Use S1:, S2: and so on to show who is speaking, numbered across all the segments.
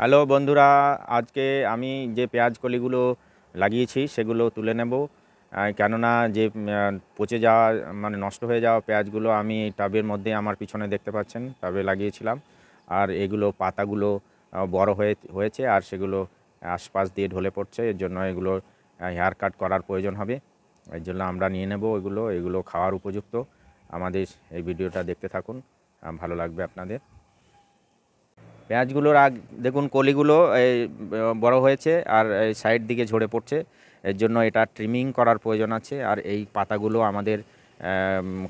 S1: Hello বন্ধুরা, আজকে আমি যে পেঁয়াজ কলিগুলো লাগিয়েছি সেগুলো তুলে নেব। কেননা যে পচে যাওয়া মানে নষ্ট হয়ে যাওয়া পেঁয়াজগুলো আমি টাবের মধ্যে আমার পিছনে দেখতে পাচ্ছেন টাবে লাগিয়েছিলাম। আর এগুলো পাতাগুলো বড় হয়েছে আর সেগুলো আশপাশ দিয়ে ঢলে পড়ছে। এর জন্য এগুলো হেয়ার কাট করার প্রয়োজন হবে। এর জন্য আমরা নিয়ে নেব এগুলো খাওয়ার উপযুক্ত। আমাদের এই ভিডিওটা দেখতে থাকুন, ভালো লাগবে আপনাদের। পেঁয়াজগুলোর দেখুন কলিগুলো এই বড় হয়েছে আর এই সাইড দিকে ঝরে পড়ছে। এর জন্য এটা ট্রিমিং করার প্রয়োজন আছে। আর এই পাতাগুলো আমাদের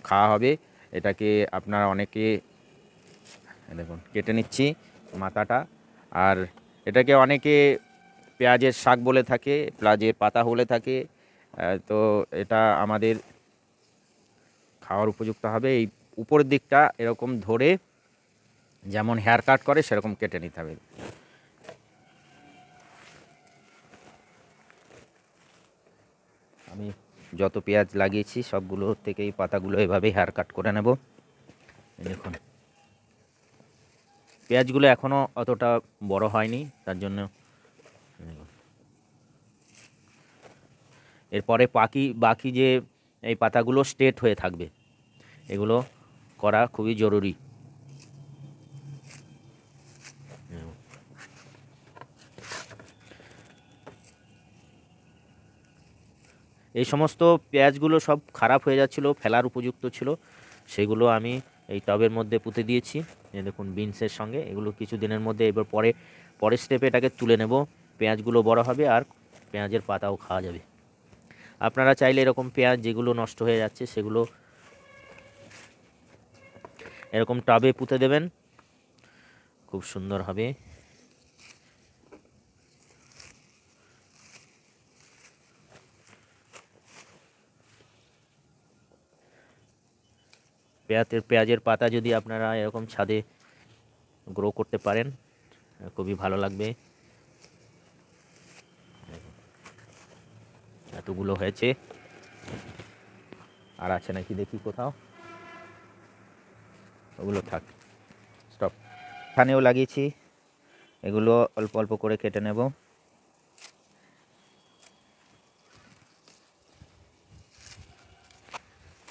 S1: খাওয়া হবে। এটাকে আপনারা অনেকে দেখুন কেটে নিচ্ছি মাথাটা। আর এটাকে অনেকে পেঁয়াজের শাক বলে থাকে, পেঁয়াজের পাতা বলে থাকে। তো এটা আমাদের খাওয়ার উপযুক্ত হবে। এই উপরের দিকটা এরকম ধরে যেমন হেয়ার কাট করে সেরকম কেটে নিতে হবে। আমি যত পেঁয়াজ লাগিয়েছি সবগুলো থেকে এই পাতাগুলো এভাবে হেয়ার কাট করে নেব। দেখুন পেঁয়াজগুলো এখনও অতটা বড় হয়নি, তার জন্য এরপরে বাকি যে এই পাতাগুলো স্ট্রেট হয়ে থাকবে, এগুলো করা খুবই জরুরি। এই সমস্ত পেঁয়াজগুলো সব খারাপ হয়ে যাচ্ছিলো, ফেলার উপযুক্ত ছিল, সেগুলো আমি এই টবের মধ্যে পুঁতে দিয়েছি। এই দেখুন বিনসের সঙ্গে এগুলো কিছু দিনের মধ্যে এবার পরের স্টেপে এটাকে তুলে নেব। পেঁয়াজগুলো বড় হবে আর পেঁয়াজের পাতাও খাওয়া যাবে। আপনারা চাইলে এরকম পেঁয়াজ যেগুলো নষ্ট হয়ে যাচ্ছে সেগুলো এরকম টবে পুঁতে দেবেন, খুব সুন্দর হবে। পেঁয়াজের পাতা যদি আপনারা এরকম ছাদে গ্রো করতে পারেন খুবই ভালো লাগবে। এতগুলো হয়েছে, আর আছে নাকি দেখি কোথাও, ওগুলো থাক, স্টপ। এখানেও লাগিয়েছি, এগুলো অল্প অল্প করে কেটে নেব।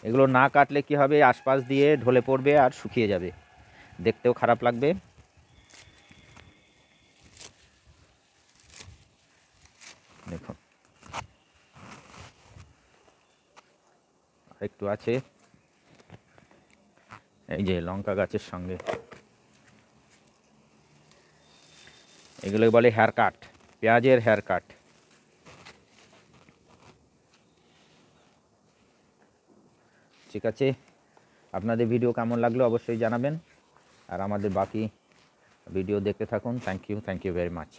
S1: এগুলো না কাটলে কি হবে, আশপাশ দিয়ে ঢলে পড়বে আর শুকিয়ে যাবে, দেখতেও খারাপ লাগবে। দেখুন একটু আছে, এই যে লঙ্কা গাছের সঙ্গে, এগুলো বলে হেয়ার কাট, পেঁয়াজের হেয়ার কাট। ঠিক আছে, আপনাদের ভিডিও কেমন লাগলো অবশ্যই জানাবেন। আর আমাদের বাকি ভিডিও দেখতে থাকুন। Thank you very much.